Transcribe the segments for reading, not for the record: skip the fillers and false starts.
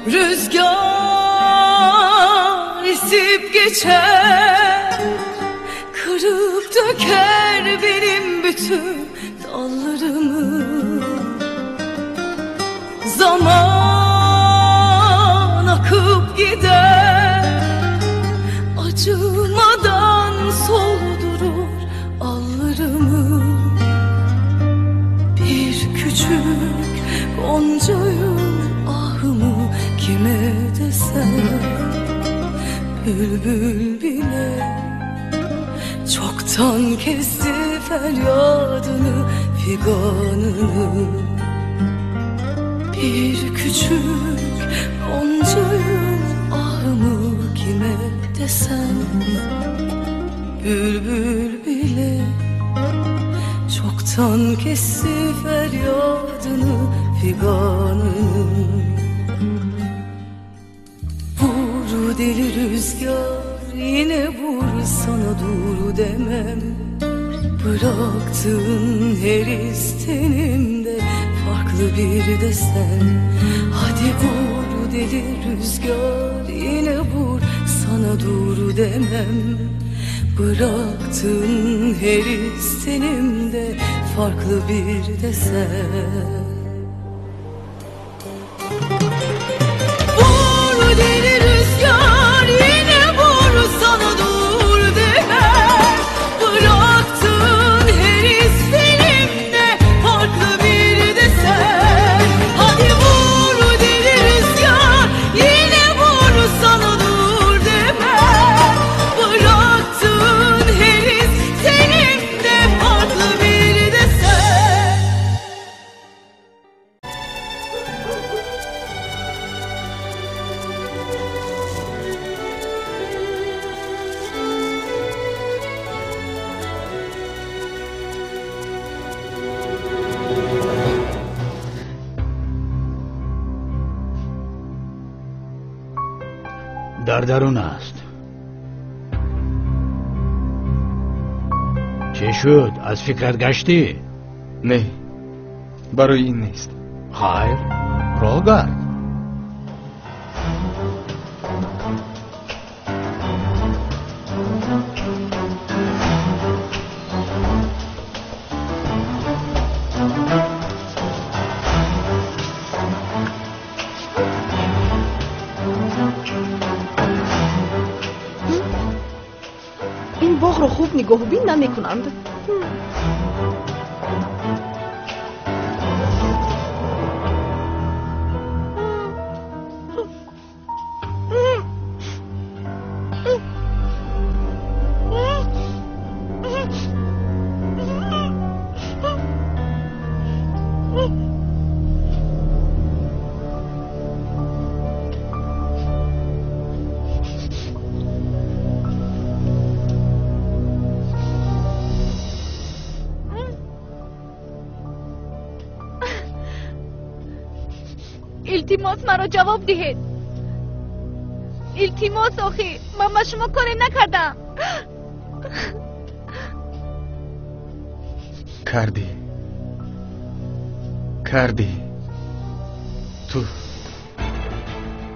Rüzgar esip geçer, kırıp döker benim bütün dallarımı. Zaman akıp gider, acımadan soldurur allarımı. Bir küçük goncayım ahımı kime desem, bülbül bile çoktan kesti feryadını, figanını. Bir küçük goncayım ahımı kime desem, bülbül bile çoktan kesti feryadını, figanını. Vur deli rüzgar yine vur, sana dur demem. Bıraktığın her istenimde farklı bir desen. Hadi vur deli rüzgar yine vur, sana dur demem. Bıraktığın her istenimde farklı bir desen. Vur deli rüzgar yine vur, sana dur demem. Bıraktığın her istenimde farklı bir desen. Hadi vur deli rüzgar yine vur, sana dur demem. Bıraktığın her istenimde farklı bir desen. در درون است. چه شد؟ از فکرت گشتی؟ نه، برای این نیست. خیر، راه گرد. این باغ رو خوب نگاه و بین نمیکنند. التماس مرا جواب دهید. التماس آخی، من با شما کاری نکردم. کردی تو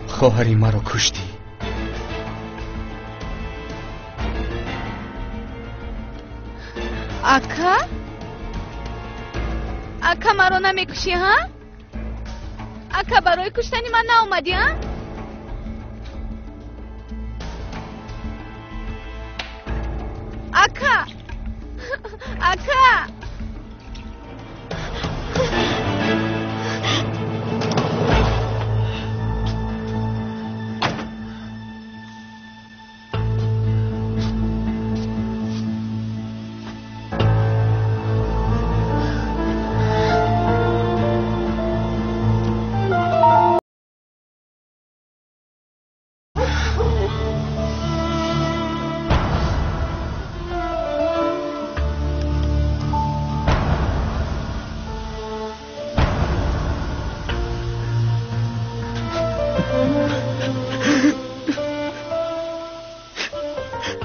خواهری مرا کشتی. اکا مرا نمیکشی ها؟ اکا برای کشتنی من ناومدی ها؟ اکا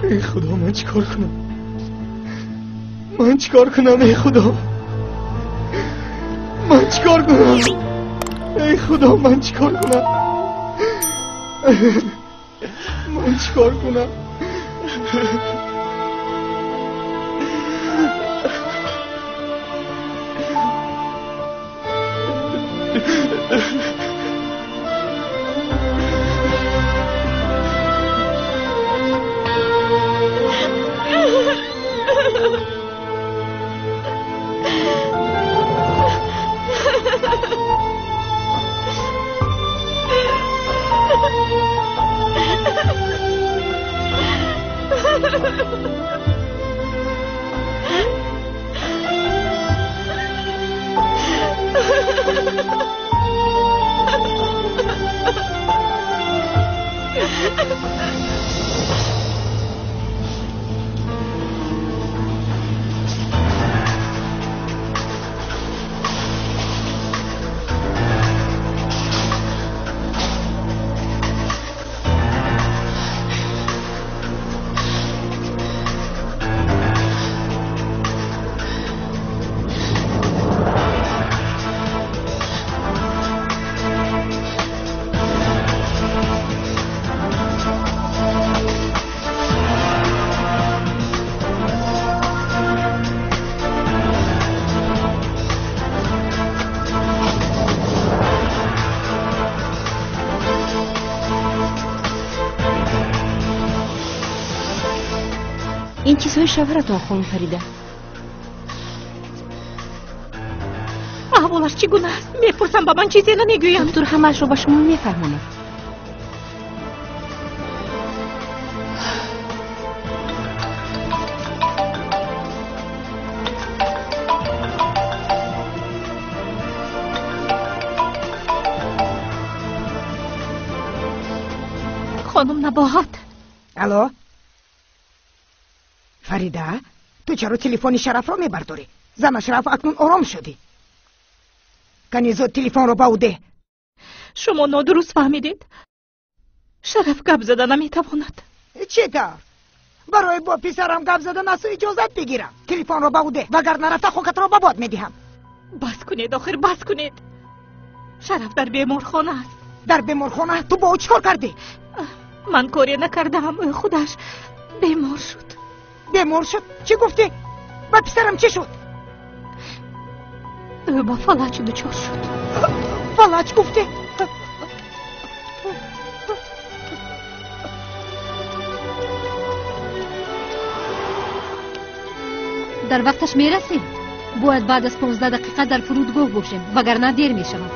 ای خدا، من چیکار کنم؟ ای خدا، من چیکار کنم؟ ای خدا، من چیکار کنم؟ من چیکار کنم؟ این چیزهای شوهرتون خانم فریده. احوالش چگونه است؟ میپرسم با من چیزی نمیگویم. دکتر همش رو با شما میفهمونه. خانم نباهت. الو فریده، تو چرا تلفن شرف رو میبرداری؟ زن شرف اکنون آرام شدی. کنی زود تلفن رو به او ده. شما نادرست فهمیدید. شرف گپ زدن نمیتواند. چطور؟ برای با پسرم گپ زدن از اجازت بگیرم. تلفن رو به او ده، وگر نرفته خوکت رو به باد میدهم. بس کنید آخر، بس کنید. شرف در بیمارخانه است. در بیمارخانه؟ تو با او چیکار کردی؟ من کاری نکردم، خودش بیمار شد. بیمار شد؟ چی گفتی؟ با پسرم چی شد؟ با فلج دچار شد. فلج گفتی؟ در وقتش میرسیم. باید بعد از 15 دقیقه در فرودگاه باشیم وگرنه دیر میشود.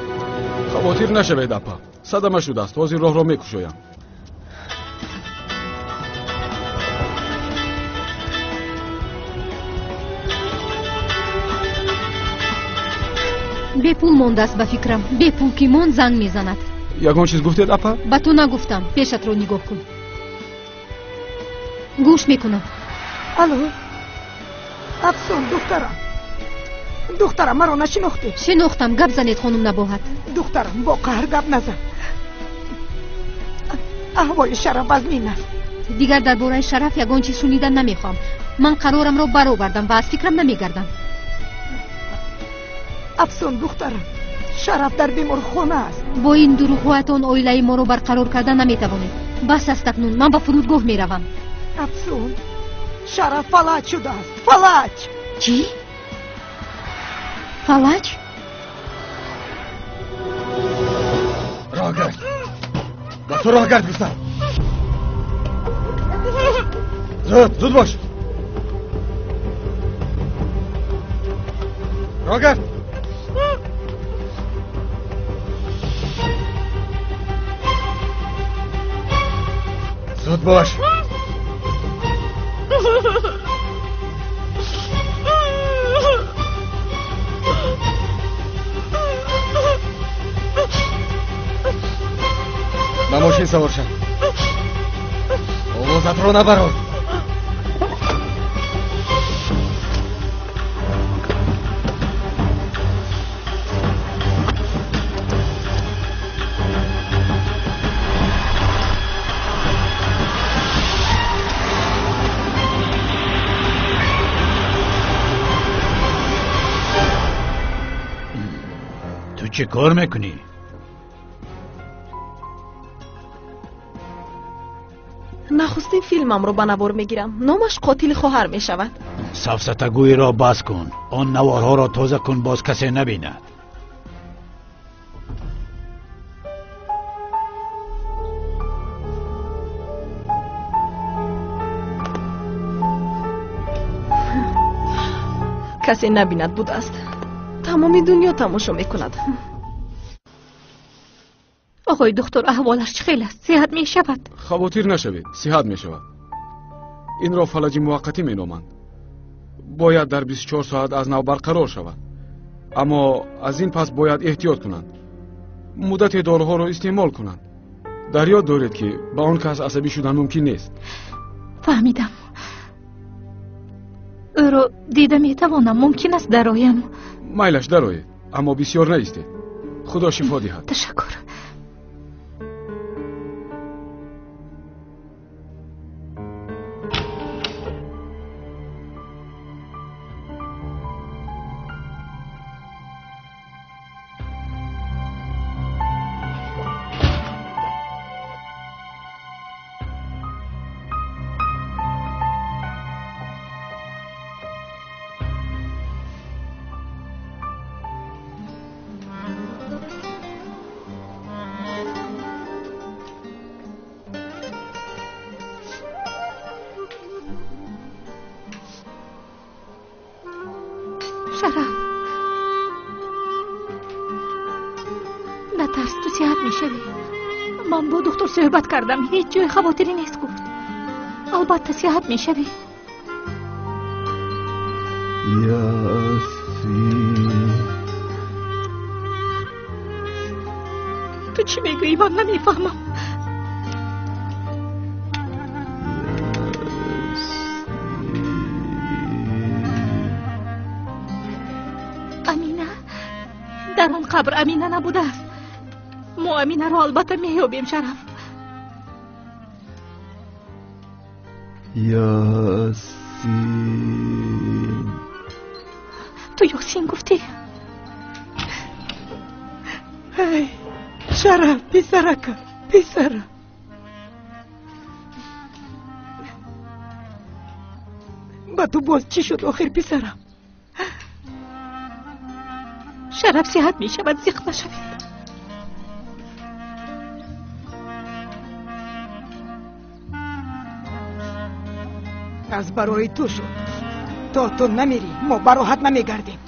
خواطر نشوید اپا، صدمه شده است. بازی راه را میکشویم. به پول مانده است به فکرم. به پول که ماند زنگ میزند. یگان چیز گفتید اپا؟ به تو نگفتم. پیشت رو نگاه کن. گوش میکنم. الو افسون دخترم مرا نشناختی؟ شناختم. گپ زنید خانم نباهت. دخترم با قهر گپ نزن. احوال شرف از این است. دیگر درباره شرف یگان چیز شنیدن نمیخوام. من قرارم را برآوردم و از فکرم نمیگردم. افسون دخترم، شرف در بیمارخانه است. با این دروغ‌هایتان عائله ما رو برقرار کردن نمیتوانید. بس است اکنون. من به فرودگاه میروم. افسون شرف فلج شده است. فلج. چی؟ فلج؟ راه گرد. با تو راه گرد گفتم. زود باش. راه گرد. زود باش. به ماشین سوار شد. آوازت رو نبرار. تو چه کار میکنی؟ نخستین فیلمم رو به نوار میگیرم. نامش قاتل خواهر میشود. سفسطگویی را بس کن. آن نوارها را تازه کن باز کسی نبیند. کسی نبیند بود است. تمامی دنیا تماشا میکند. آقای دکتر احوالش چه خیلی است؟ صحت می شود؟ خواطر نشوید، صحت می شود. این را فلج موقتی می نامند. باید در 24 ساعت از نو برقرار شود. اما از این پس باید احتیاط کنند. مدت داروها را استعمال کنند. در یاد دارید که با آن کس عصبی شدن ممکن نیست. فهمیدم. او را دیده می توانم. ممکن است درایم. میلش درآید، اما بسیار نایستید. خدا شفا دهد. تشکر. شرف، نترس، تو صحت میشوی. من با دکتر صحبت کردم، هیچ جای خواطری نیست گفت. البته صحت میشوی. یاسین، تو چی میگویی؟ من نمیفهمم. امینه در آن قبر امینه نبوده است. ما امینه را البته مییابیم شرف. یاسین، تو یاسین گفتی؟ ای شرف پسرک، پسر. با تو باز چی شد آخر پسرم؟ شرف صحت می شود، زیخ نشوید. از برای تو شد. تا تو نمیری ما براحت نمیگردیم.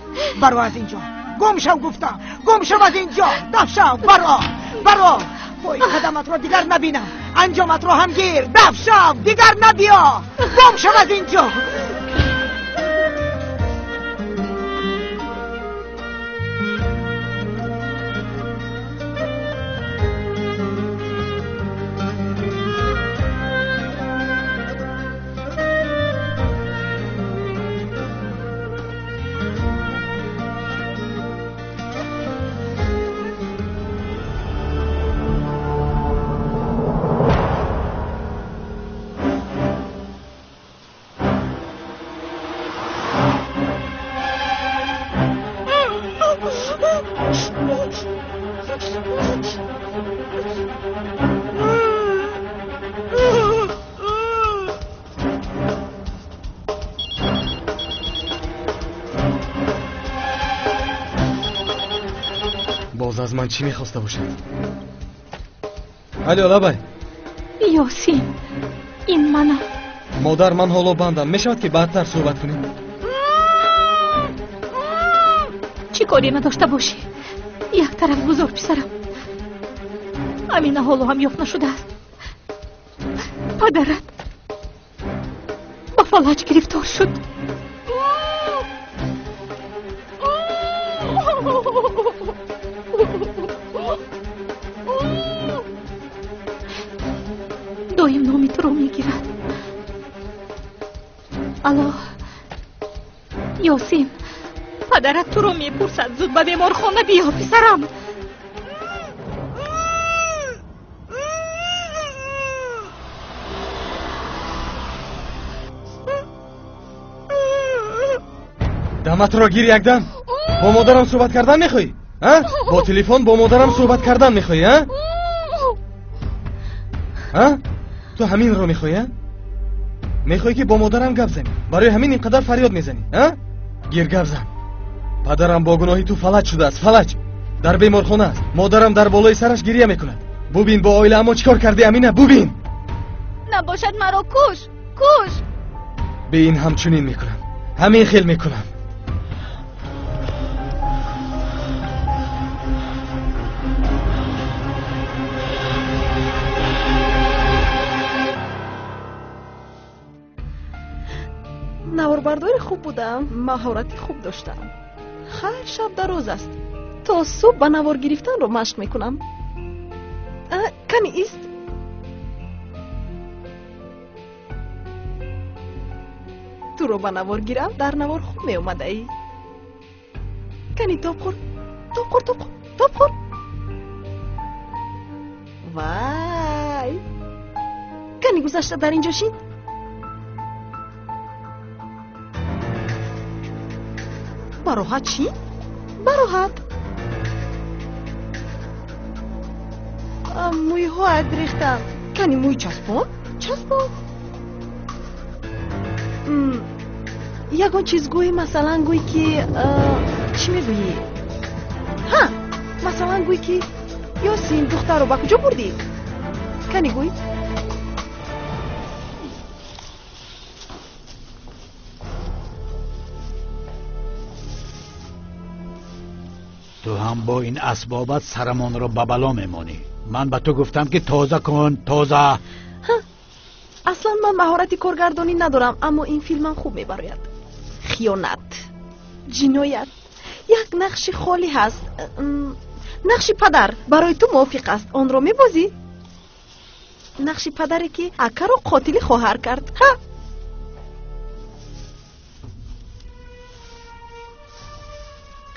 برو از اینجا، گم شو گفتم، گم شو از اینجا. دف شو، برو پای قدمت را دیگر نبینم. انجامت را هم گیر. دف شو، دیگر نبیا. گم شو از اینجا. باز از من چی میخواسته باشد؟ الو لابای. یاسین، این منم. مادر، من حالا بندم. میشود که بعدتر صحبت کنیم؟ چی کاری نداشته باشی؟ یک طرف بزرگ پسرم. امینه حالا هم یافت نشده است. پدرت با فلج گرفتار شد. دایم نامی تو رو میگیرد. الله، یاسین، پدرت تو رو میپرسد. زود به بیمارخانه بیا پسرم. دمت را گیر یکدم. با مادرم صحبت کردن میخوایی؟ با تلفن با مادرم صحبت کردن میخوایی؟ تو همین رو میخوایی؟ میخوایی که با مادرم گپ زنی؟ برای همین اینقدر فریاد میزنی؟ گیر گپ زن. پدرم با گناهی تو فلج شده است. فلج در بیمارخانه است. مادرم در بالای سرش گریه میکند. ببین با آیله اما چیکار کردی امینه؟ ببین. نباشد مرا کش. به این همچنین میکنم. همین خیل میکنم. نواربردار خوب بودم، مهارتی خوب داشتم. خیر شب دراز است. تا صبح به نوار گرفتن رو مشق میکنم. کنی ایست. تو رو به نوار گیرم در نوار خوب می اومده ای. کنی توپ خور. وای کنی گذشته در اینجا شید. براحت چی؟ براحت موی ها ادریختم. کنی موی چسبون؟ یکان چیز گوی، مثلا گوی که چی میگویی؟ مثلا گوی که یاسین دختر رو با کجا بردی؟ کنی گوی؟ تو هم با این اسبابت سرمان رو ببلا میمونی. من به تو گفتم که تازه کن. اصلا من مهارت کارگردانی ندارم، اما این فیلم خوب میبراید. خیانت، جنایت، یک نقش خالی هست. نقش پدر برای تو موافق است؟ آن رو میبازی؟ نقش پدری که اکا رو قاتل خواهر کرد.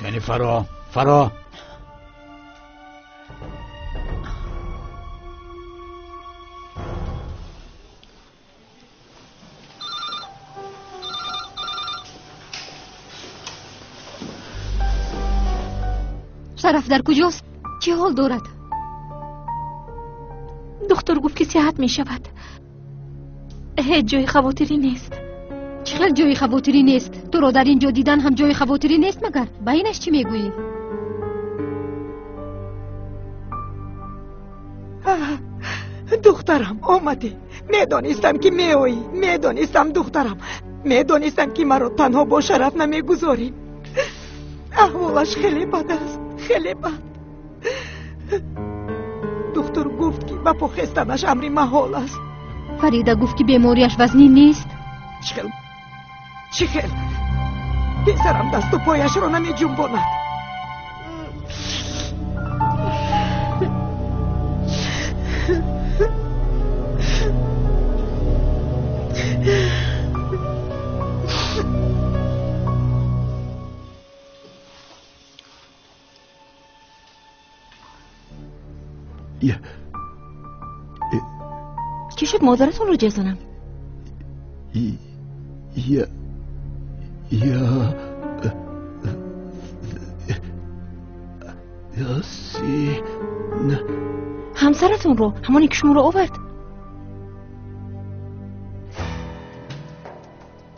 کنی فرا شرف در کجاست؟ چه حال دارد؟ دکتر گفت که صحت می شود. هیچ جای خواطری نیست. چقدر جای خواطری نیست؟ تو رو در اینجا دیدن هم جای خواطری نیست مگر؟ با اینش چی میگویی؟ دخترم آمده. میدانستم که میایی. میدانستم دخترم. میدانستم که مرا تنها با شرف نمیگذاری. احوالش خیلی بد است. خیلی بد. دکتر گفت که با پخستنش امری محال است. فریده گفت که بیماریش وزنی نیست. چه خیل پسرم دست و پایش رو نمی جنباند. چی شد مادرتون رو جزنم؟ یاسین همسرتون رو، همانی که شما رو آورد.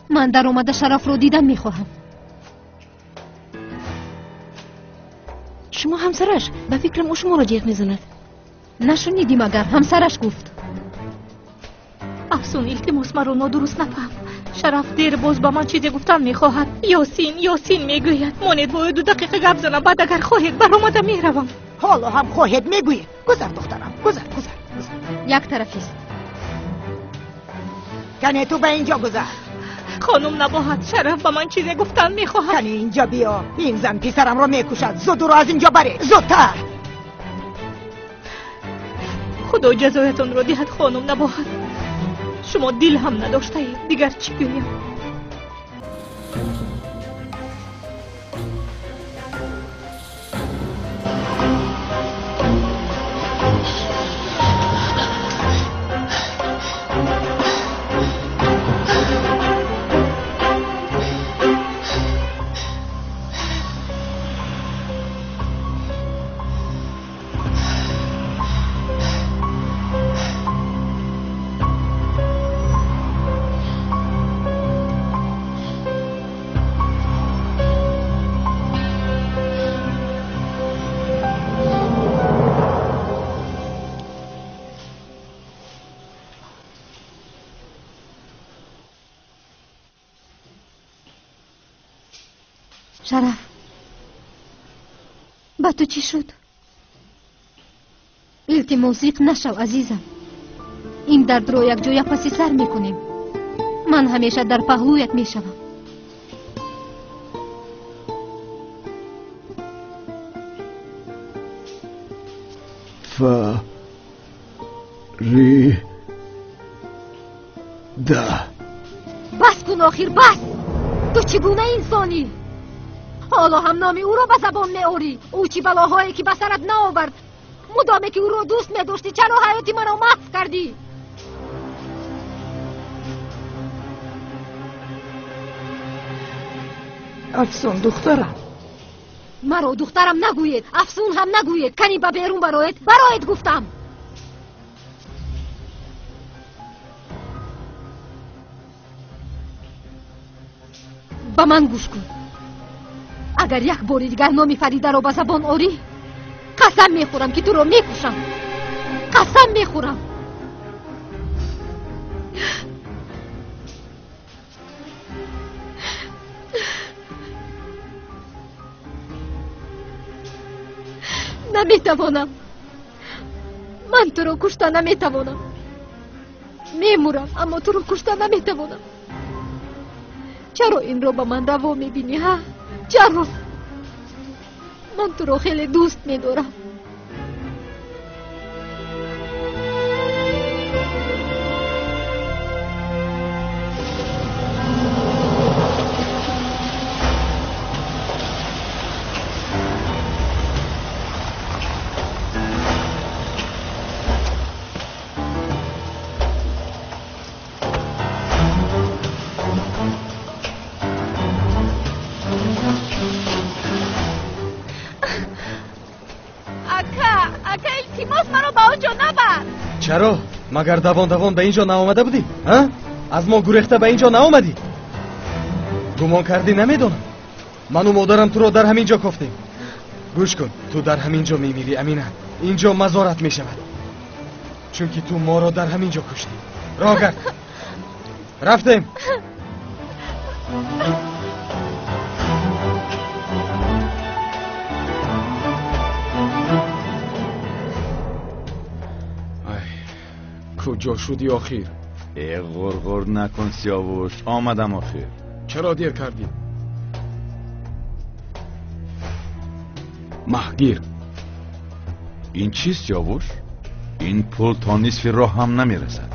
من در اومده شرف رو دیدن میخواهم. شما همسرش؟ به فکرم او شما رو جیغ میزند. نشنیدی مگر؟ همسرش گفت. افسون التماس مرا نادرست نفهم. شرف دیر باز با من چیزی گفتن میخواهد. یاسین میگوید مانید باید 2 دقیقه گپ زنم، بعد اگر خواهید برآمده میروم. حالا هم خواهید میگوید. گذر دخترم، گذر. یک طرفیست. کنی تو به اینجا گذر. خانم نباید، شرف با من چیزی گفتن میخواهد. کنی اینجا بیا. این زن پسرم رو میکشد. زود رو از اینجا بره، زودتر. خدا جزایتون رو دهد خانم نباید. شما دل هم نداشته اید. دیگر چی گویم؟ شرف با تو چی شد؟ التماسیق نشو عزیزم. این درد رو یک جای پسی سر میکنیم. من همیشه در پهلویت میشوم. بس کن آخر بس. تو چگونه انسانی؟ حالا هم نام او را به زبان میاری. او چی بلاهایی که به سرت نآورد. مدامی که او را دوست می‌داشتی چرا حیاتی مرا محو کردی؟ افسون دخترم. مرا دخترم نگوید. افسون هم نگوید. کنی به بیرون برایت گفتم. به من گوش کن. اگر یک باری دیگر نام فریده را به زبان آری قسم میخورم که تو را میکشم. قسم میخورم. نمیتوانم. من تو را کشته نمیتوانم. میمورم اما تو را کشته نمیتوانم. چرا این رو به من روا میبینی ها؟ چرا؟ من تو رو خیلی دوست میدارم. چرا؟ مگر دوان به اینجا نآمده بودی؟ ها؟ از ما گریخته به اینجا نآمدی؟ گمان کردی نمیدونم. من و مادرم تو رو در همین جا کفتیم. گوش کن، تو در همین جا میمیری امینه. اینجا مزارت میشود. چون که تو ما رو در همین جا کشتی. راه گرد. رفتیم. کجا شدی آخر؟ غرغر نکن سیاوش. آمدم آخر. چرا دیر کردی؟ مهگیر. این چیست سیاوش؟ این پول تا نصف راه هم نمیرسد.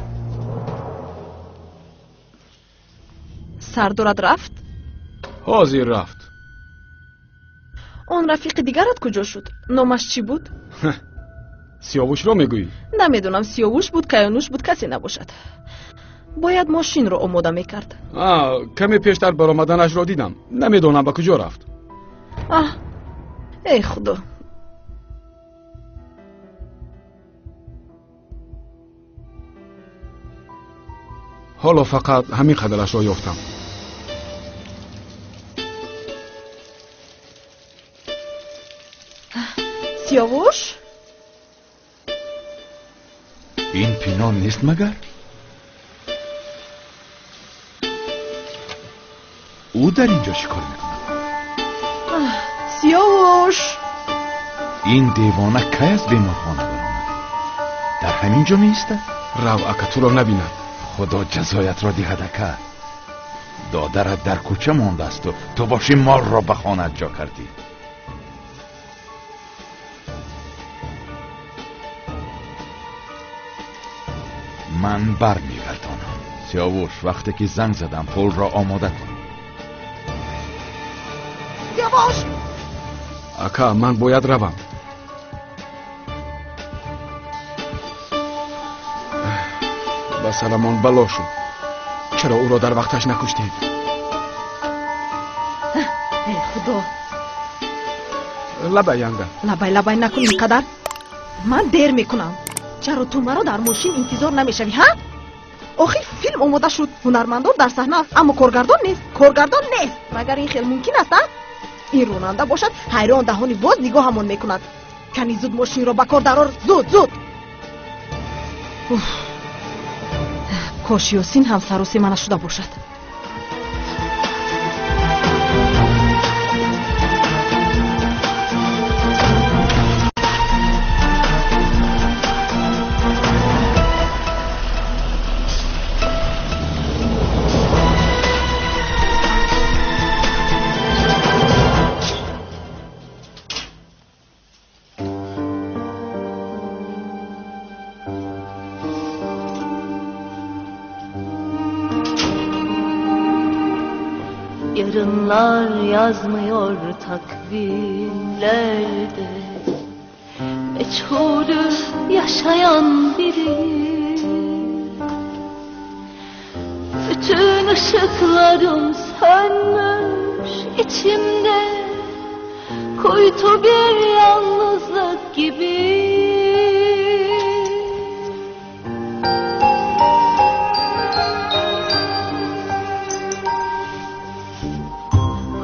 سردارت رفت؟ حاضر رفت. اون رفیق دیگرت کجا شد؟ نامش چی بود؟ سیاوش رو میگویی؟ نمیدونم سیاوش بود کیانوش بود کسی نباشد. باید ماشین رو آماده میکرد. کمی پیشتر برآمدنش را دیدم. نمیدونم به کجا رفت. ای خدا. حالا فقط همین قدرش را یافتم. سیاوش؟ این پینان نیست مگر؟ او در اینجا چیکار میکنه؟ سیاوش این دیوانه کی از بیمارخانه برآمد؟ در همین جا میسته؟ رو اکا تو را نبیند. خدا جزایت را دهد اکا. دادرت در کوچه مانده است و تو باشی مار را به خانه جا کردی. من بر میگردانم. سیاوش وقتی که زنگ زدم پول را آماده کن. سیاوش اکا من باید روم. به سلمان بلا شد. چرا او را در وقتش نکشتید؟ ای خدا. لبه ینده. لبه نکن اینقدر. من دیر میکنم. چرا تو مرا در ماشین انتظار نمیشوی ها؟ آخر فیلم آماده شد. هنرمندان در صحنه است اما کارگردان نیست. مگر این خیلی ممکن است؟ این راننده باشد حیران دهانی باز نگاه همون میکند. کنی زود ماشین را به کار درار. زود. کاش یاسین هم سر و سیمانه شده باشد. Yarınlar yazmıyor takvimlerde, meçhulü yaşayan biri. Bütün ışıklarım sönmüş içimde, kuytu bir yalnızlık gibi.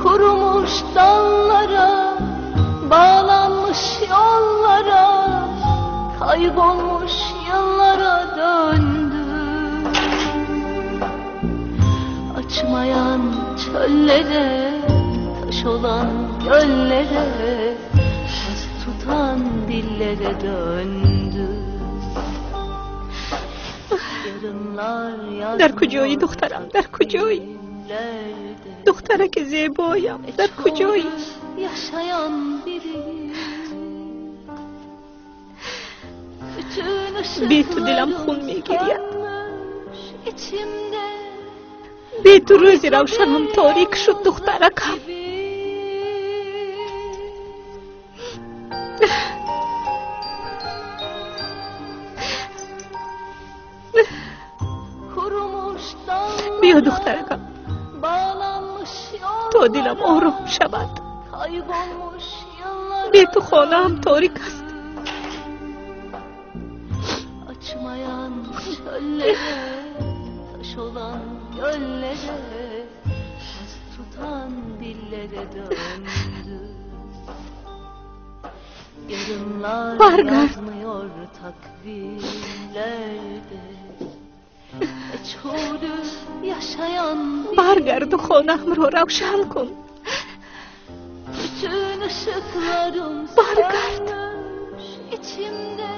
Kurumuş dallara, bağlanmış yollara, kaybolmuş yıllara döndüm. Açmayan çöllere, taş olan göllere, tas tutan dillere döndüm. در کجایی دخترم؟ در کجایی؟ دخترک زیبایم در کجایی؟ بی تو دلم خون میگیرید، بی تو روز روشنم تاریک شد دخترکم. بیا دخترکم تا دلم آرام شود. بی تو خانه هم تاریک است. Açmayan çöllere, taş olan göllere, tas tutan dillere döndü. Yarınlar yazmıyor takvimlerde, meçhulü yaşayan biri. برگرد و خانه‌ام را روشن کن. Bütün ışıklarım sönmüş içimde.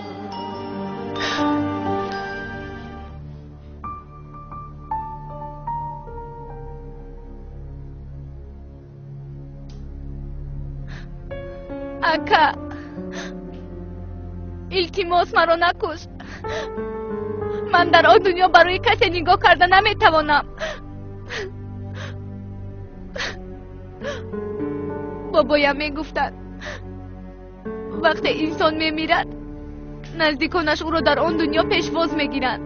Aka, iltimos maro nakush. من در آن دنیا برای کسی نگاه کردن نمیتوانم. بابایم میگفتند وقتی انسان میمیرد نزدیکانش او را در آن دنیا پیشواز میگیرند.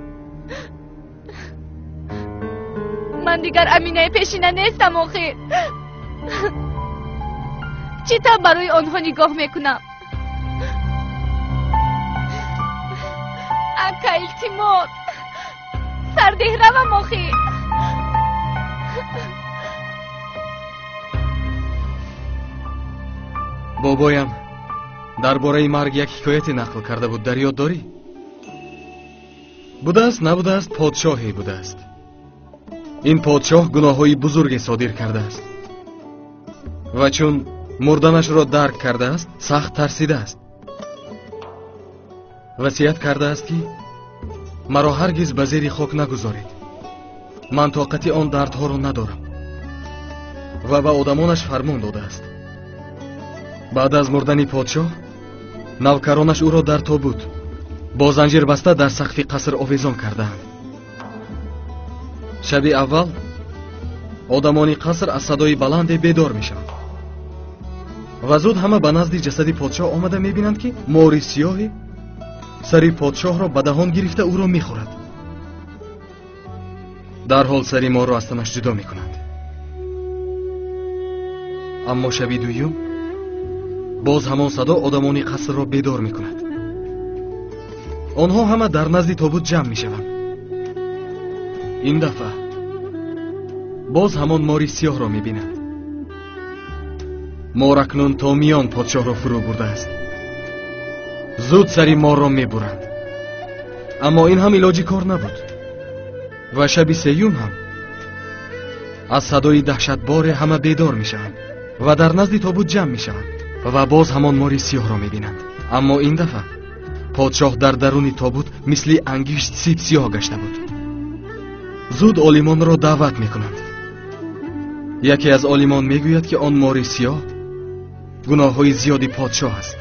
من دیگر امینه پیشینه نیستم آخه. چطور برای آنها نگاه میکنم؟ اکا التیمات سرده روم آخه. بابایم درباره مرگ یک حکایتی نقل کرده بود، در یاد داری؟ بوده است نبوده است پادشاهی بوده است. این پادشاه گناههای بزرگی صادر کرده است و چون مردنش را درک کرده است سخت ترسیده است. وصیت کرده است که مرا هرگز به زیر خاک نگذارید، من طاقت آن دردها را ندارم. و به آدمانش فرمان داده است بعد از مردن پادشاه نوکرانش او را در تابوت با زنجیر بسته در سقف قصر آویزان کردند. شب اول آدمان قصر از صدای بلند بیدار میشوند و زود همه به نزد جسد پادشاه آمده میبینند که ماری سیاهی سری پادشاه را به دهان گرفته او را میخورد. در حال سری مار را از تنش جدا میکنند. اما شب دوم باز همان صدا آدمان قصر را بیدار میکند. آنها همه در نزد تابوت جمع میشوند. این دفعه باز همان ماری سیاه را میبینند. مار اکنون تا میان پادشاه را فرو برده است. زود سری مار را میبرند. اما این هم علاجی کار نبود و شب سیوم هم از صدای دهشتبار همه بیدار میشوند و در نزد تابوت جمع میشوند و باز همان ماری سیاه را میبینند. اما این دفعه پادشاه در درون تابوت مثل انگشت سیب سیاه گشته بود. زود عالمان را دعوت میکنند. یکی از عالمان میگوید که آن ماری سیاه گناههای زیادی پادشاه است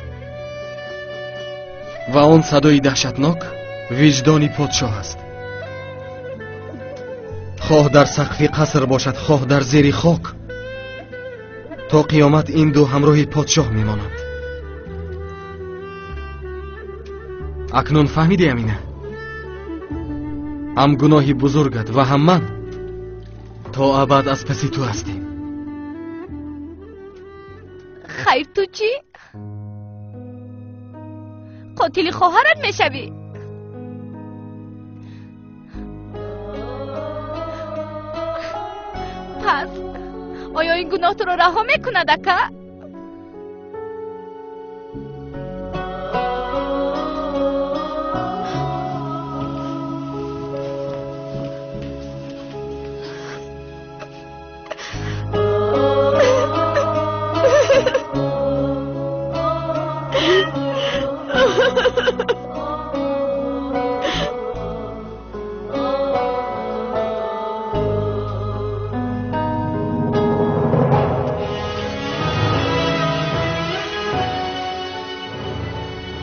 و آن صدای دهشتناک وجدانی پادشاه است. خواه در سقف قصر باشد خواه در زیر خاک تا قیامت این دو همراه پادشاه میمانند. اکنون فهمیدی امینه؟ هم گناهی بزرگت و هم من تا ابد از پسی تو هستیم. خیر تو چی؟ قاتل خواهرت میشوی؟ پس آیا این گناه تو رو رها میکند اکا؟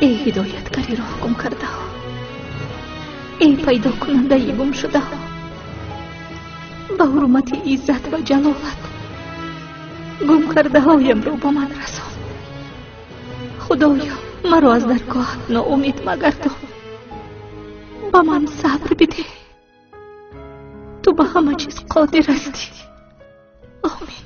ای هدایتگری را گم کرده ها، ای پیدا کننده گم شده ها، به حرمت عزت و جلالت گم کرده هایم را با من رسان. خدایا مرا از درگاهت ناامید مگردان، به من صبر بده، تو به همه چیز قادر هستی. آمین.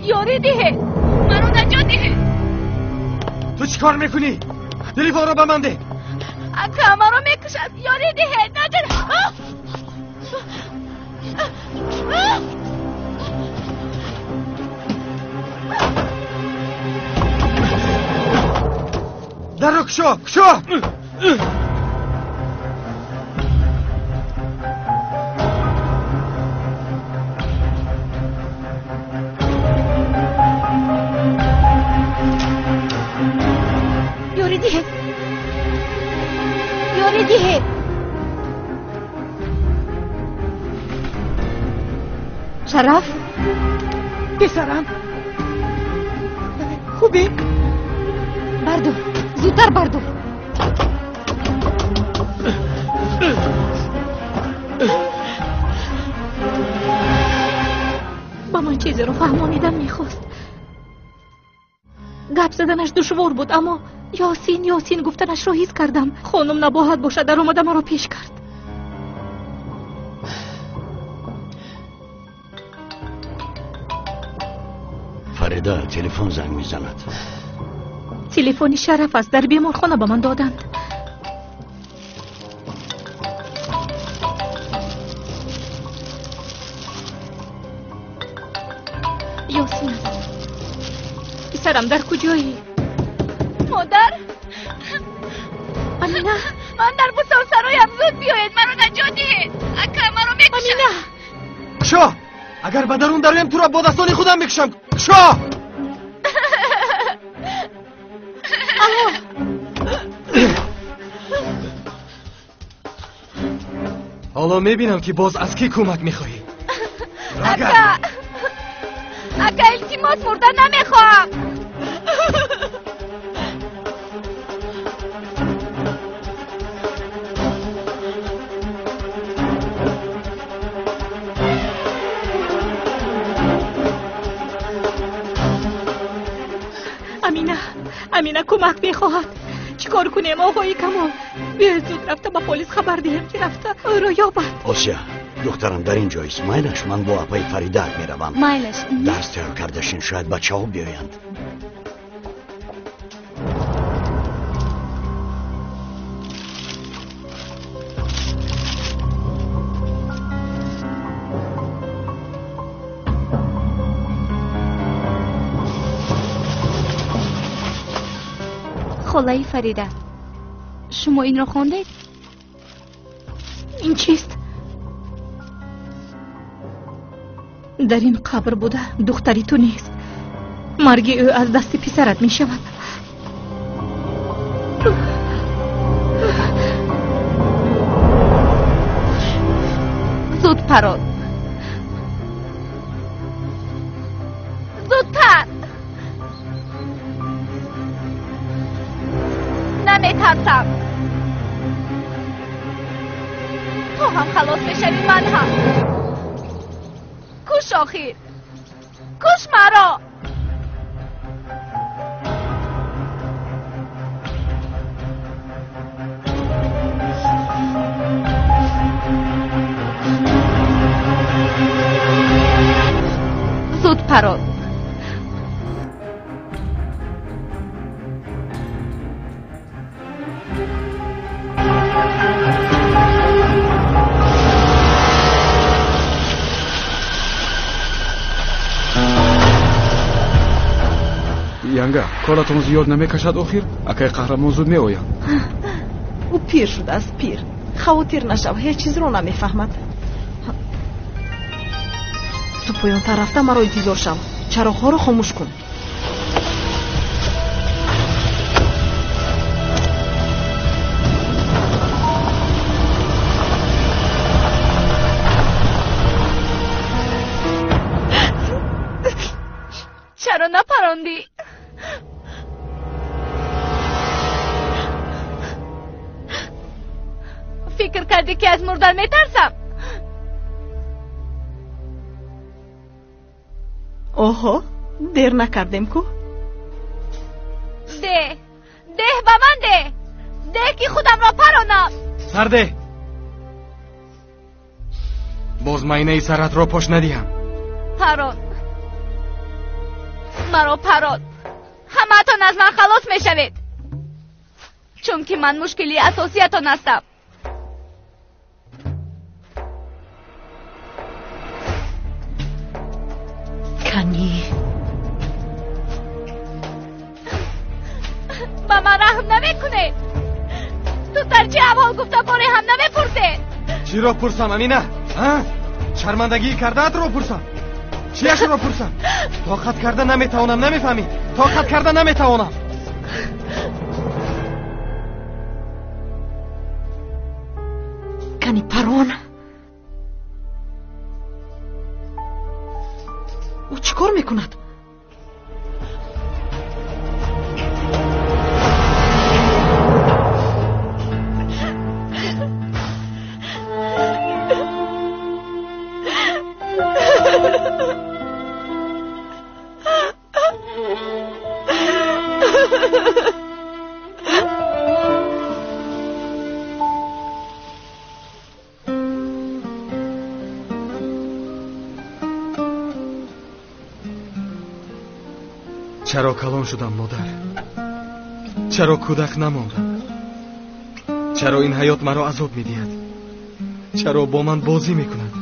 یاری ده، مرا نجات ده. تو چی کار میکنی؟ تلفن رو به من ده. اکا مرا میکشد، یاری ده، نجات. در رو کشو. شرف پسرم خوبی؟ بردار، زودتر بردار. با من چیزی رو فهمانیدم میخواست. گپ زدنش دشوار بود، اما یاسین گفتنش رو حس کردم. خانم نباید باشه، در اومده مرا پیش کرد. فریده تلفن زنگ میزند. تلفنی شرف است، در بیمارخانه به من دادند. یاسین است. پسرم در کجایی؟ مادر امینه من در بسار سرایم زود بیاید مرا نجات دهید اکا مرا میکشم امینه کشا اگر به درون داریم تو را با دستان خودم میکشم کشا حالا میبینم که باز از کی کمک میخواهی اکا التماس مردن نمیخواهم امینه کمک میخواهد چیکار کنیم آقای کمال بیا زود رفته با پلیس خبر دهیم که رفته او را یابد آسیا دخترم در این جایست مایلش من با اپای فریدت میروم مایلش درس تیار کردشین شاید بچه ها بیایند خلای فریده شما این را خوندید؟ این چیست؟ در این قبر بوده دختری تو نیست مرگ او از دست پسرت می شود زود پراد زودتر نمیترسم تو هم خلاص بشوی من هم کش آخیر کش مرا زود پراد янга коратон зиёд намекашад охир акай қаҳрамон зуд меояд او پیر شده است پیر خواطر نشو هیچ چیز رو نمیفهمد تو پایان طرفته مرا انتظار شو چراغ‌ها رو خاموش کن چرا نپراندی؟ فکر کردی که از مردن میترسم؟ اوه دیر نکردیم کو؟ ده با من ده که خودم را پرانم سرده باز ماینه سرت را پاش ندیم پران مرا پران همه‌تان از من خلاص میشوید چون که من مشکلی اساسیتان هستم کنی با من رحم نمیکنه تو در چه احوال گفتگوی هم نمیپرسه چی را پرسم امینه؟ شرمندگی کرده‌ات را پرسم چیش را پرسم طاقت کرده نمیتوانم نمیفهمی طاقت کرده نمیتوانم کنی پران او چیکار میکند؟ چرا کلان شدم مادر چرا کودک نماندم چرا این حیات مرا عذاب میدهد چرا با من بازی میکند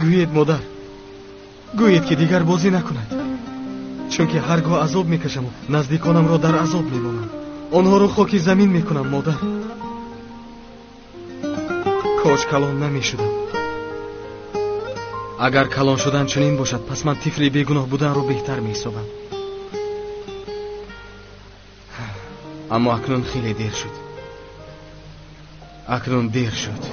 گویید مادر گویید که دیگر بازی نکند چون که هرگاه عذاب میکشم و نزدیکانم را در عذاب میمانم آنها را خاکی زمین میکنم مادر кош калон намешудам. агар калон шудан чунин бошад, пас ман тифли бегуноҳ буданро беҳтар меҳисобам. аммо акнун хеле дер шуд. акнун дер шуд.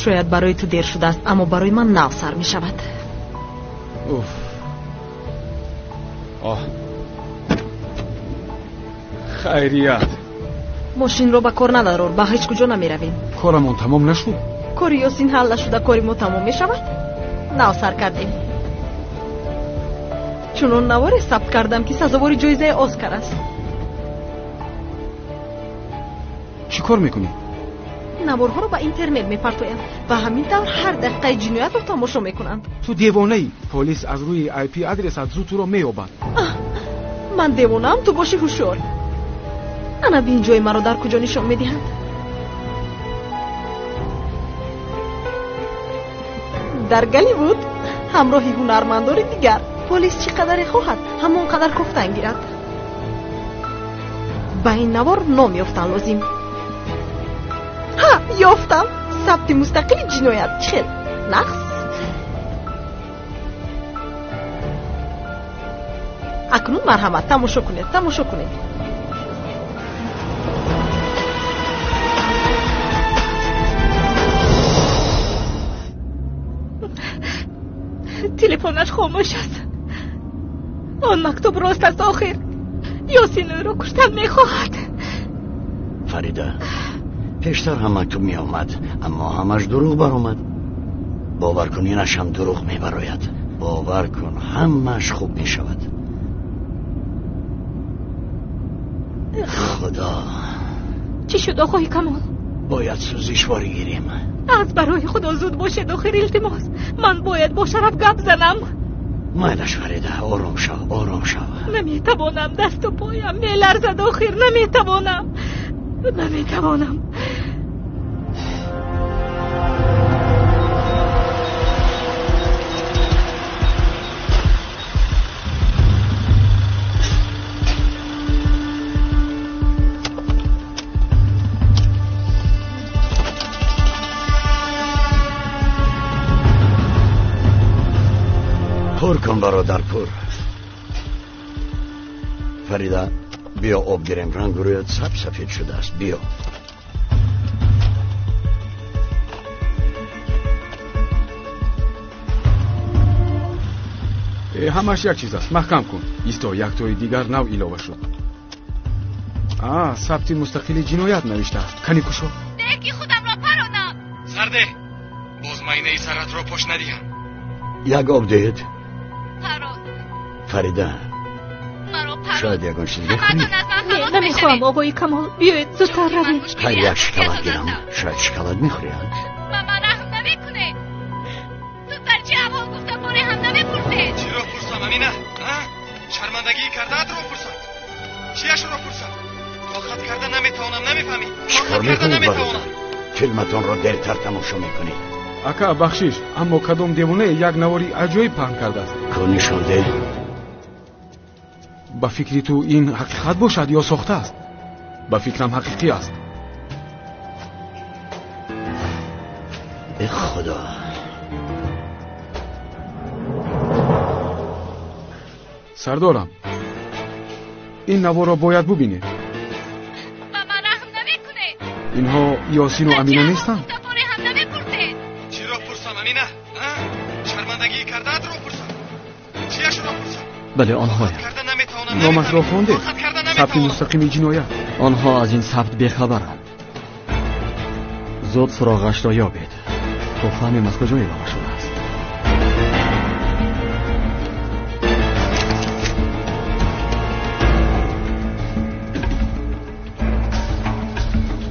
шояд барои ту дер шудааст, аммо барои ман нав сар мешавад. уф. хайрият. мошинро ба кор надарор, ба ҳеҷ куҷо намеравем. корамон тамом нашуд. кори ёсин ҳал нашуда кори мо тамом мешавад. нав сар кардем. чунон наворе сабт кардам ки сазовори ҷоизаи оскар аст. чӣ кор мекунӣ? наворҳоро ба интернет мепартоянд ва ҳамин тавр ҳар дақиқаи ҷиноятро тамошо мекунанд. ту девонаӣ. полис аз рӯи IP адресат зуд туро меёбад. ман девонаам, ту боши ҳушёр. ана бин ҷои маро дар куҷо нишон медиҳанд. дар Голливуд ҳамроҳи ҳунармандори дигар. полис чӣ қадаре хоҳад, ҳамон қадар кофтан гирад. ба ин навор ном ёфтан лозим. ҳа, ёфтам. сабти мустақили ҷиноят. чӣ хел? нақс. акнун марҳамат, тамошо кунед, тамошо кунед. телефонаш хомӯш аст. он мактуб рост аст. охир ёсин ӯро куштан мехоҳад. фарида, пештар ҳам мактуб меомад, аммо ҳамаш дурӯғ баромад. бовар кун, инашам дурӯғ мебарояд. бовар кун, ҳамаш хуб мешавад. худо. чӣ шуд оғои Камол? бояд сӯзишворӣ гирем. аз барои худо зуд бошед. охир илтимос, ман бояд бо шараф гап занам. майдаш фарида, ором шав, ором шав. наметавонам, дасту поям меларзад. охир наметавонам, наметавонам. پور کن برادر پور. فریدا بیا آب گیریم، رنگ رویت سفید شده است. بیا. همش یک چیز است. محکم کن. ایستا یک توی دیگر نو ایلاوه شد. ثبت مستقل جنایت نوشته است. کنی کشو. دیگه خودم را پرانم. سرده. باز ماینه ای سرت را پشت ندیم. یک آب دهید. پران. فریدا. مرا پران. شاید یکان چیز بخوری. نه نمیخوام آقای کمال. بیایید زودتر رویم. خیلی یک شکلات گیرم. شاید شکلات میخوری. ماما رحم نمیکنه. تو در چه احوال گفته باره هم نمیپرسه. چی رو پرسم امینه؟ شرمندگی کرده رو پرسم. چیش رو پرسم؟ طاقت کرده نمیتونم، نمیفهمی. چیکار میکنید برادر؟ فیلمتون رو دیرتر تماشا میکنید. اکا بخشیش، اما کدوم دیوانه یک نواری عجایب پهن کرده است. کنی شده؟ با فکری تو این حقیقت باشد یا ساخته است؟ با فکرم حقیقی است. ای خدا. سردارم، این نوار را باید ببینید. ماما رحم نمیکنه. اینها یاسین و امینه نیستند؟ چی را پرسم امینه؟ شرمندگی کرده رو پرسم. چیش را پرسم؟ بله آنها. نامش را خونده. ثبت مستقیم جنایت. آنها از این ثبت بیخبرند. زود سراغش را یابید. تو فهمیم از کجا ایلاوه شده است.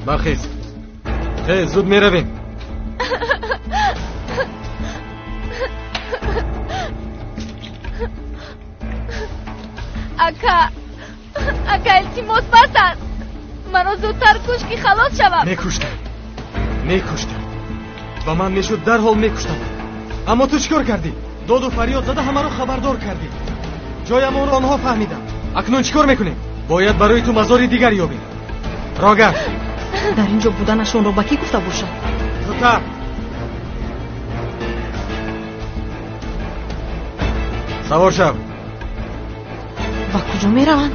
برخیز. خیز زود میرویم. اکا التماس بس است. منو زودتر کش که خلاص شوم. میکشتم و من میشد در حال میکشتم. اما تو چیکار کردی؟ داد و فریاد زده همه رو خبردار کردی. جایم رو آنها فهمیدن. اکنون چیکار میکنی؟ باید برای تو مزاری دیگر یابیم. راگر дар ин ҷо буданашонро ба кӣ гуфта бошад? зудтар савор шав. ба куҷо мераванд?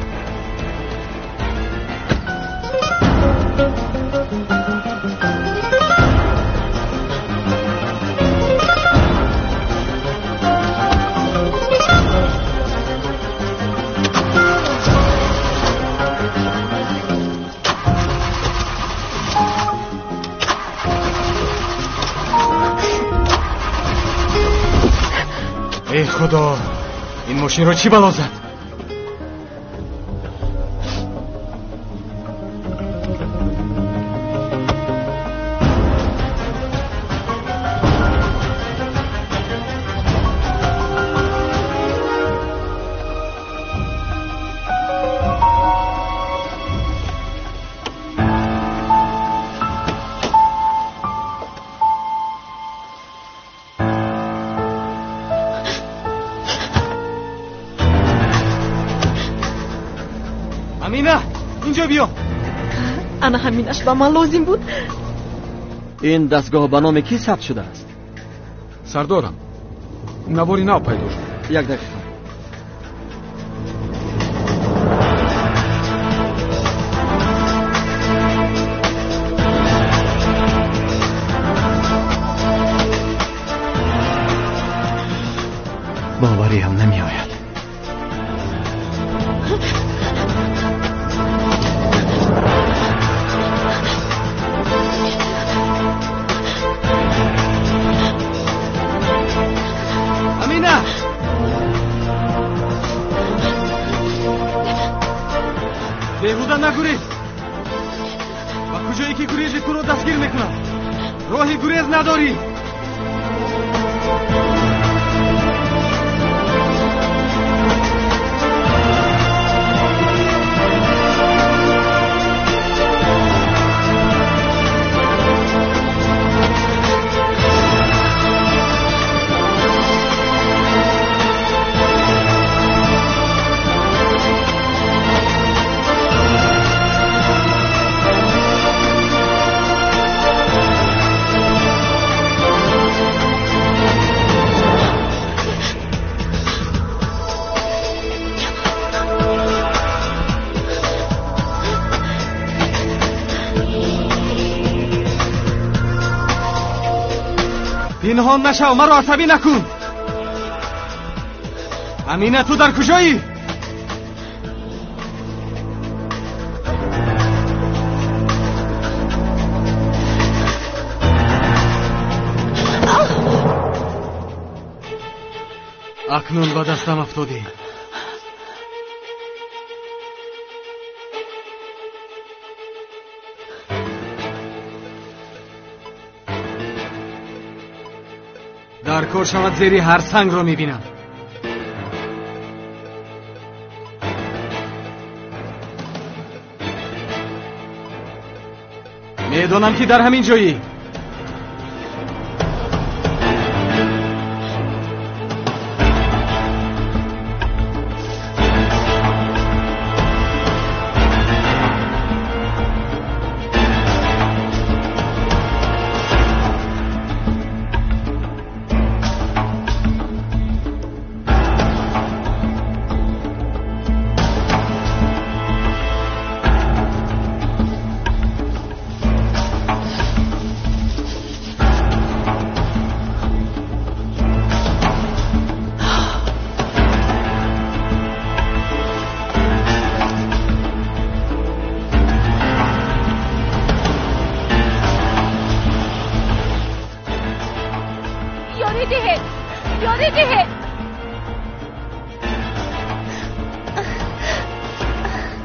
ای خدا، این ماشین رو چی بلا زد؟ امینه اینجا بیا. ана ҳаминаш ба ман лозим буд. این دستگاه به نام کی ثبت شده است؟ سردارم نواری نو پیدا شد. یک دقیقه. باوری هم نمی آید. بیهوده نگریز. با کجایی که گریزی تو رو دستگیر میکنم. راهی گریز نداری. پنهان نشو، مرا عصبی نکن. امینه تو در کجایی؟ اکنون به دستم افتادی. در کار شود زیری هر سنگ را میبینم. میدانم که در همین جایی.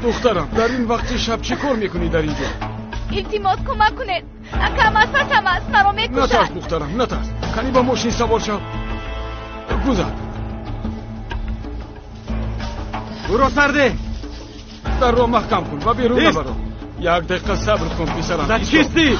دخترم در این وقت شب چی کار میکنی در اینجا؟ التماس کمک کنید. اکرم از پسم است، مرا میکشد. نترس دخترم، نترس. کنی با ماشین سوار شو. گذر. برو سرده. در رو محکم کن و بیرون نبرو. یک دقیقه صبر کن پسرم. زد کیستی؟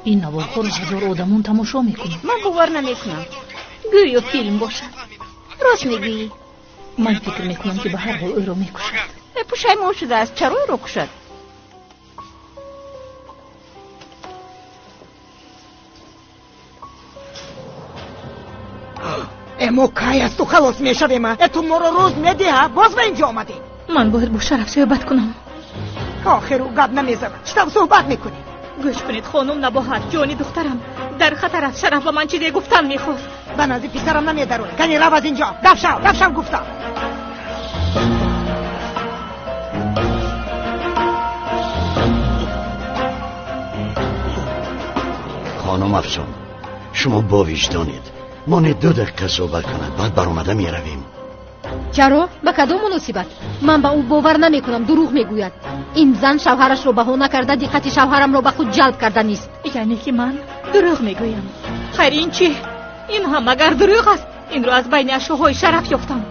این نوارها رو هزار آدمون تماشا میکنن. من باور نمیکنم. گویا فیلم باشد. راست میگی؟ من فکر میکنم که به هر حال او را میکشد. پشیمان شده است. چرا او را کشد؟ امو کای از تو خلاص میشویم. تو ما رو روز میده. باز به اینجا آمدی. من باید با شرف صحبت کنم. آخر او گپ نمیزند. چطور صحبت میکنی؟ گوش کنید خانم نباهد. جانی دخترم در خطر است. شرف به من چیزی گفتن میخواست. به نزد پسرم نمیدارونه. کنی رو از اینجا. رفشم گفتم. خانم افسون، شما با وجدانید. ما 2 دقیقه صحبت کند بعد برآمده میرویم. چرا؟ به کدام مناسبت؟ من به او باور نمیکنم. دروغ میگوید. این زن شوهرش رو بهانه کرده دقت شوهرم رو به خود جلب کرده نیست. یعنی که من دروغ میگویم؟ خیر این چی؟ این هم اگر دروغ است این رو از بین اشیاءهای شرف یافتم.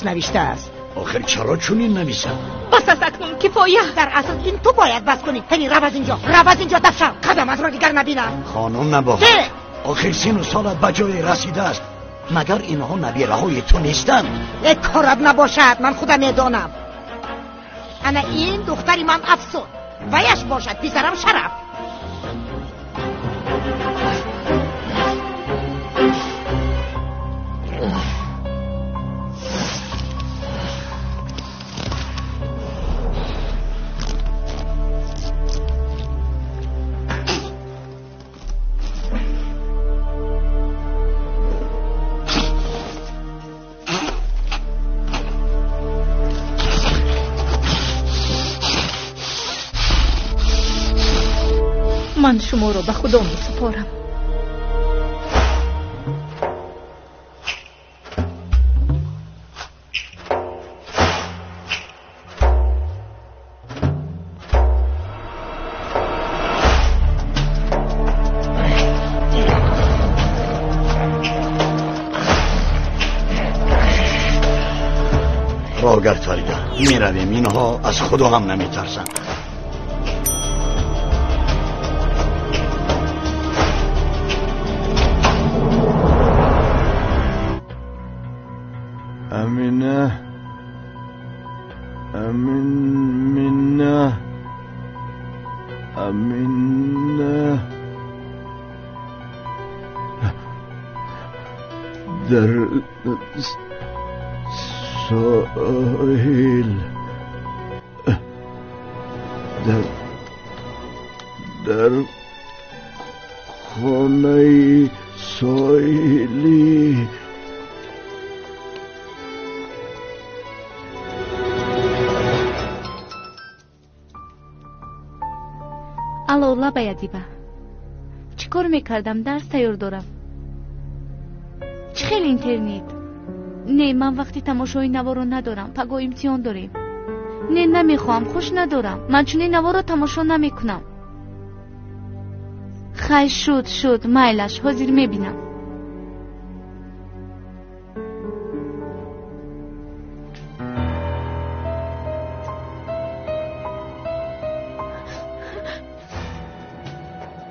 نوشته است. آخر چرا چونین نویسم؟ بس از اکنون کفایه. در اساس این تو باید بس کنی. کنی رو از اینجا دفشم. قدم از را دیگر نبینم. خانم نباید. آخر سن و سالت بجای رسیده است. مگر اینها نبیره های تو نیستند؟ یک کارت نباشد. من خودم میدانم. انا این دختری من افسون ویش باشد پسرم شرف. من شما رو به خدا می سپارم. راگرد فریده می رویم. اینها از خدا هم نمی ترسن. امینه در ساحل در خانه ساحلی الو لبایدیبه چی کار میکردم؟ درس تیار دارم. چی خیلی اینترنت؟ نه من وقتی تماشای نوار رو ندارم. پگاه امتحان داریم. نه نمیخوام. خوش ندارم. من چون این نوار رو تماشا نمیکنم. خیر شد مایلش حاضر میبینم.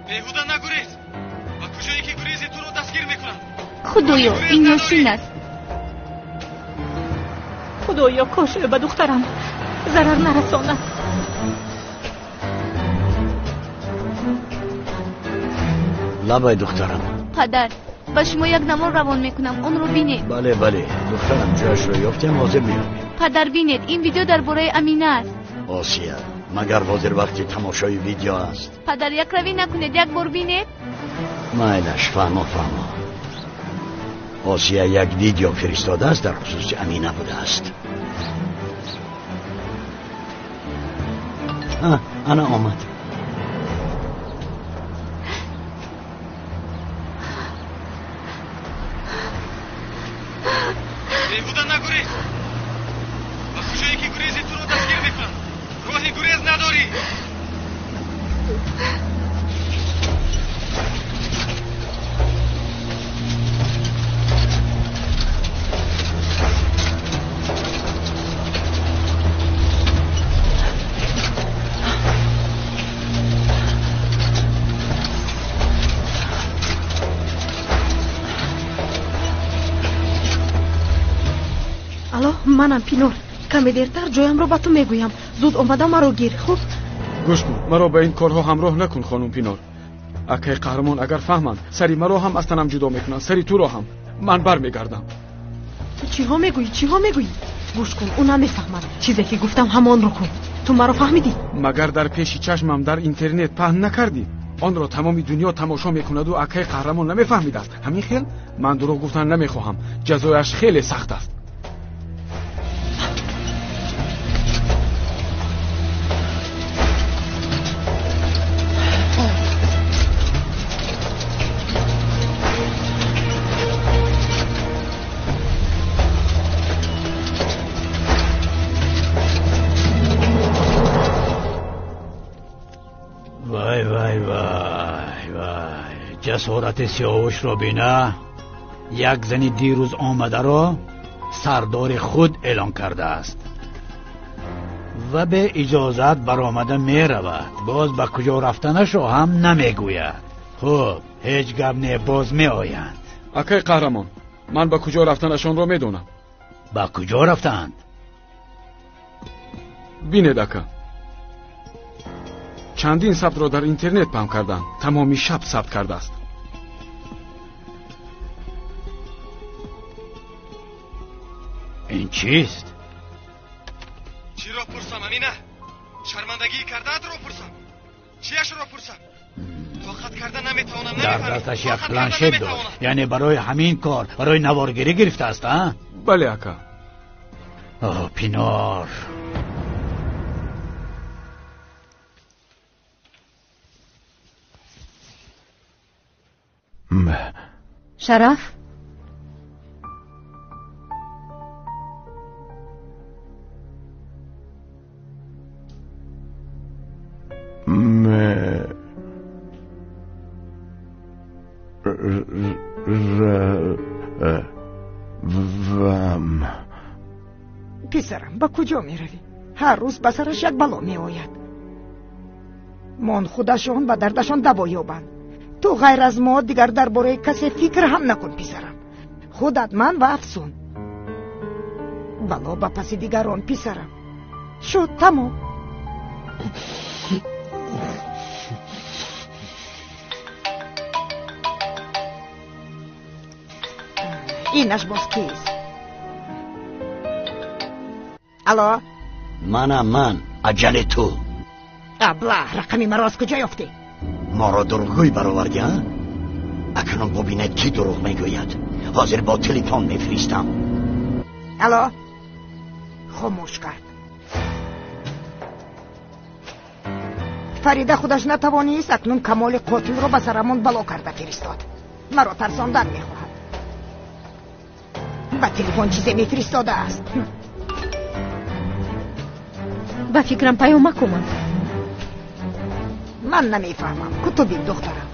بیهوده نگریز. با کجایی که گریزی تو رو دستگیر میکنم. خدایا این نوشین است. خدایا کاش به دخترم ضرر نرساند. لبای دخترم. پدر با شما یک نمار روان میکنم، اون رو بینید. بله دخترم جاش رو یافتیم، حاضر میابیم. پدر بینید این ویدیو درباره امینه است. آسیا مگر حاضر وقتی تماشای ویدیو است؟ پدر یک روی نکنید، یک بار بینید. مایلش فهمو. آسیا یک ویدیو فرستاده است در خصوص امینه بوده است. انا آمد. بیهوده نگریز. با کجایی که گریزی تو رو دستگیر میکنم. راهی گریز نداری. الو منم پینور. کمی دیرتر جایم رو با تو میگویم. زود اومده مرا گیر. خوب گوش کن، مرا به این کارها همراه نکن خانم پینور. اکه قهرمان اگر فهمند سری مرا هم از تنم جدا میکنن، سری تو را هم. من برمیگردم. چی ها میگویی؟ گوش کن، اون نمیفهمد. چیزی که گفتم همان رو کن. تو مرا فهمیدی؟ مگر در پیش چشمم در اینترنت پهن نکردی؟ آن را تمام دنیا تماشا میکند و اکه قهرمان نمیفهمید است. همین خیل من دروغ گفتن نمیخواهم. جزایش خیلی سخت است. وای جسارت سیاوش را بینه. یک زنی دیروز آمده را سردار خود اعلان کرده است و به اجازت برآمده می رود. باز به کجا رفتنش را هم نمیگوید. خب هیچ گپ نه، باز می آیند. اکه قهرمان من به کجا رفتنشان را میدونم. به کجا رفتند؟ بینید اکه چندین ثبت را در اینترنت پهم کردن. تمامی شب ثبت کرده است. این چیست؟ چی را پرسم امینه؟ شرمندگی کرده را پرسم. چیش را پرسم؟ طاقت کرده نمیتوانم. در دستش یک پلانشت داشت. یعنی برای همین کار برای نوارگیری گرفته است ها؟ بله اکا. اوه پینار. شرف پسرم با کجا می روی؟ هر روز به سرش یک بلا می آید. مان خودشان و دردشان دوا یابند. تو غیر از ما دیگر درباره کسی فکر هم نکن پسرم. خودت من و افسون. بلا با پس دیگران پسرم. شد تمام. اینش باز کیست؟ الو؟ من عجل تو. ابله رقمی مرا از کجا یافتی؟ ما را دروغگوی برآوردی ها؟ اکنون ببیند کی دروغ میگوید. حاضر با تلفن میفرستم. الو؟ خاموش کرد. فریده خودش نتوانیست اکنون کمال قاتل رو به سرمون بلا کرده فرستاد. مرا ترساندن میخواهد. با تلفن چیزی میفرستاده است. با فکرم پیام مکن. من نمیفهمم. کتو بین دخترم.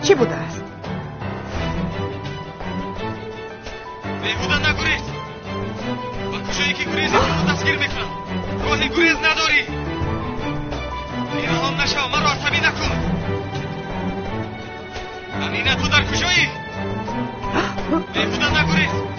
چی بوده است؟ بیهوده نگریز. با کجایی که گریزی تو دستگیر میکنم. راهی گریز نداری. پنهان نشو، من را عصبی نکن. امینه تو در کجایی؟ بیهوده نگریز.